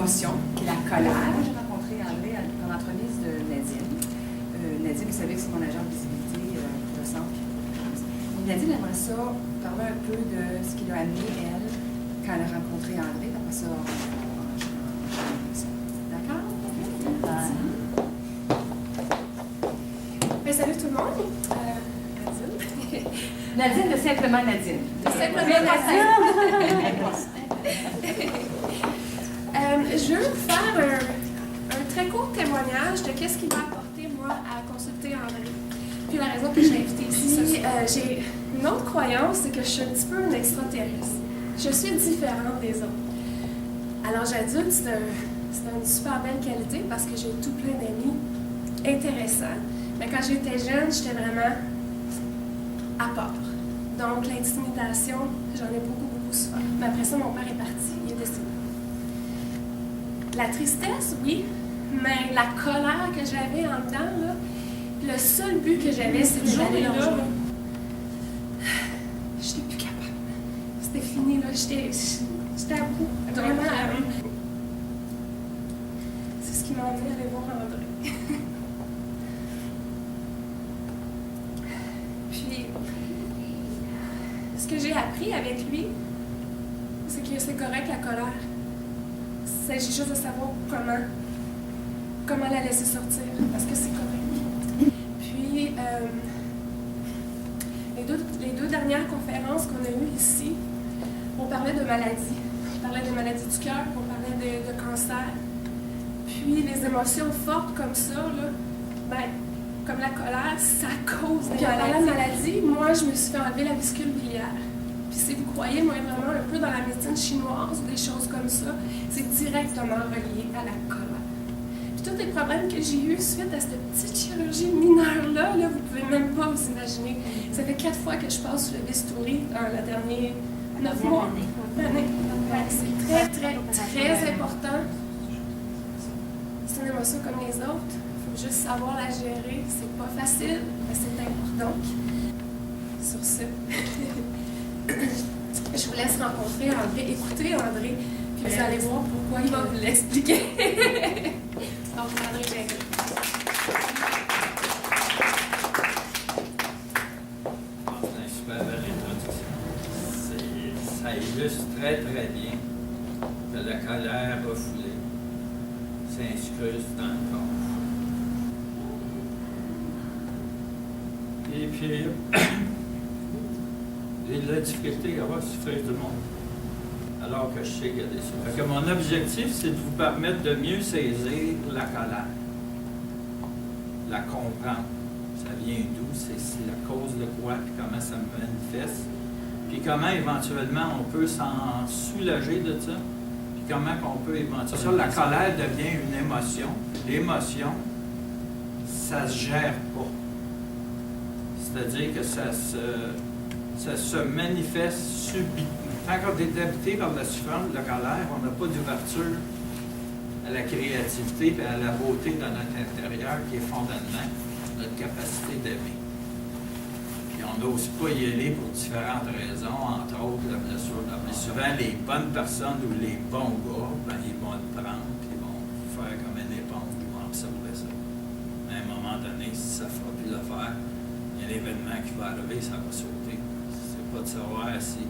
émotion, qui est la colère. J'ai rencontré André en l'entremise de Nadine. Nadine, vous savez que c'est mon agent de visibilité pour le centre. Nadine aimerait ça parler un peu de ce qui l'a amené, elle, quand elle a rencontré André. Après ça, d'accord? Ben, salut tout le monde. Nadine. Nadine, de simplement Nadine. Simplement Nadine. Je veux vous faire un très court témoignage de qu'est-ce qui m'a apporté, moi, à consulter André. Puis la raison que j'ai invité ici, j'ai une autre croyance, c'est que je suis un petit peu une extraterrestre. Je suis différente des autres. À l'âge adulte, c'est une super belle qualité parce que j'ai tout plein d'amis intéressants. Mais quand j'étais jeune, j'étais vraiment à part. Donc, l'intimidation, j'en ai beaucoup souffert. Mais après ça, mon père est parti, il est décédé. La tristesse, oui, mais la colère que j'avais en dedans, là, le seul but que j'avais, c'était d'aller là. J'étais plus capable. C'était fini, là. J'étais à bout. Vraiment à bout. C'est ce qui m'a emmené à aller voir André. Puis, ce que j'ai appris avec lui, c'est que c'est correct la colère. Il s'agit juste de savoir comment la laisser sortir, parce que c'est correct. Puis, les deux dernières conférences qu'on a eues ici, on parlait de maladies. On parlait de maladies du cœur, on parlait de cancer. Puis, les émotions fortes comme ça, là, ben, comme la colère, ça cause des maladies. Puis, en maladie, moi, je me suis fait enlever la vésicule biliaire. Puis si vous croyez, moi, vraiment un peu dans la médecine chinoise ou des choses comme ça, c'est directement relié à la colère. Puis tous les problèmes que j'ai eus suite à cette petite chirurgie mineure-là, là, vous pouvez même pas vous imaginer. Ça fait 4 fois que je passe sur le bistouri dans les derniers 9 mois. C'est très important. C'est une émotion comme les autres. Il faut juste savoir la gérer. C'est pas facile, mais c'est important. Sur ce... Je vous laisse rencontrer André, écouter André, puis vous allez voir pourquoi il va vous l'expliquer. Donc, André, bienvenue. C'est une super belle introduction. Ça illustre très bien que la colère refoulée s'inscruse dans le corps. Et puis, j'ai de la difficulté à avoir souffrir du monde, alors que je sais qu'il y a des souffrances. Fait que mon objectif, c'est de vous permettre de mieux saisir la colère, la comprendre. Ça vient d'où, c'est la cause de quoi, puis comment ça me manifeste, puis comment éventuellement on peut s'en soulager de ça, puis comment on peut éventuellement... La colère devient une émotion. L'émotion, ça se gère pas. C'est-à-dire que ça se manifeste subitement. Quand on est habité par la souffrance, de la colère, on n'a pas d'ouverture à la créativité et à la beauté de notre intérieur qui est fondamentalement notre capacité d'aimer. Puis on n'ose pas y aller pour différentes raisons, entre autres la blessure. Mais souvent, les bonnes personnes ou les bons gars, ben, ils vont le prendre et ils vont faire comme une éponge, ils vont absorber ça. Mais à un moment donné, si ça ne fera plus l'affaire, il y a l'événement qui va arriver, ça va sauter. C'est pas de savoir si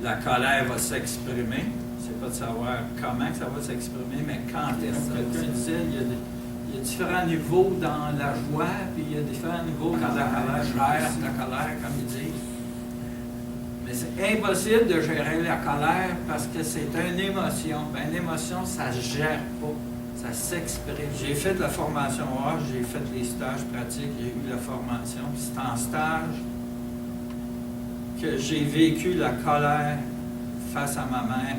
la colère va s'exprimer, c'est pas de savoir comment que ça va s'exprimer, mais quand est-ce que quelqu'un disait, il y a différents niveaux dans la joie, puis il y a différents niveaux quand la colère gère la colère, comme ils disent. Mais c'est impossible de gérer la colère parce que c'est une émotion. Ben, une émotion, ça ne se gère pas. Ça s'exprime. J'ai fait la formation A, j'ai fait les stages pratiques, j'ai eu la formation. C'est en stage que j'ai vécu la colère face à ma mère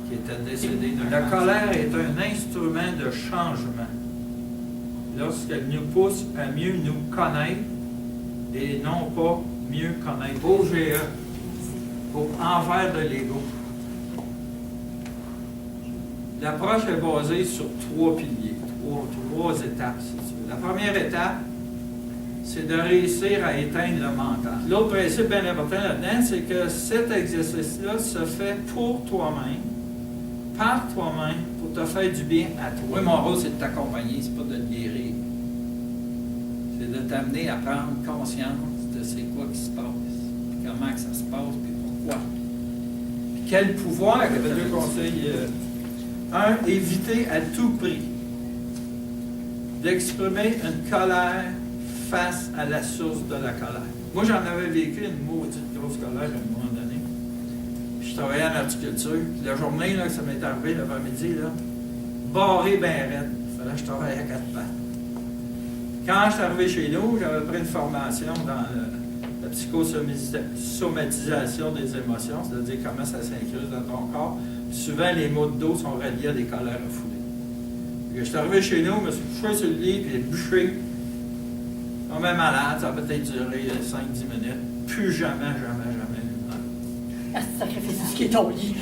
qui était décédée d'un cancer. La colère est un instrument de changement. Lorsqu'elle nous pousse à mieux nous connaître et non pas mieux connaître. OGE, pour envers de l'ego. L'approche est basée sur 3 piliers, trois étapes, si tu veux. La première étape, c'est de réussir à éteindre le mental. L'autre principe bien important là-dedans, c'est que cet exercice-là se fait pour toi-même, par toi-même, pour te faire du bien à toi. Mon rôle, c'est de t'accompagner, c'est pas de te guérir. C'est de t'amener à prendre conscience de c'est quoi qui se passe, puis comment que ça se passe, puis pourquoi. Puis quel pouvoir. Il y avait deux conseils. Un, éviter à tout prix d'exprimer une colère face à la source de la colère. Moi, j'en avais vécu une maudite grosse colère à un moment donné. Puis je travaillais en horticulture. Puis la journée là, que ça m'est arrivé, l'avant-midi, là, barré ben raide. Il fallait que je travaille à quatre pattes. Quand je suis arrivé chez nous, j'avais pris une formation dans la psychosomatisation des émotions, c'est-à-dire comment ça s'incruste dans ton corps. Puis souvent, les maux de dos sont reliés à des colères refoulées. Je suis arrivé chez nous, je me suis couché sur le lit, puis bûché. On est malade, ça a peut-être duré 5-10 minutes. Plus jamais. Ah, sacrifice, ce qui est ton lit.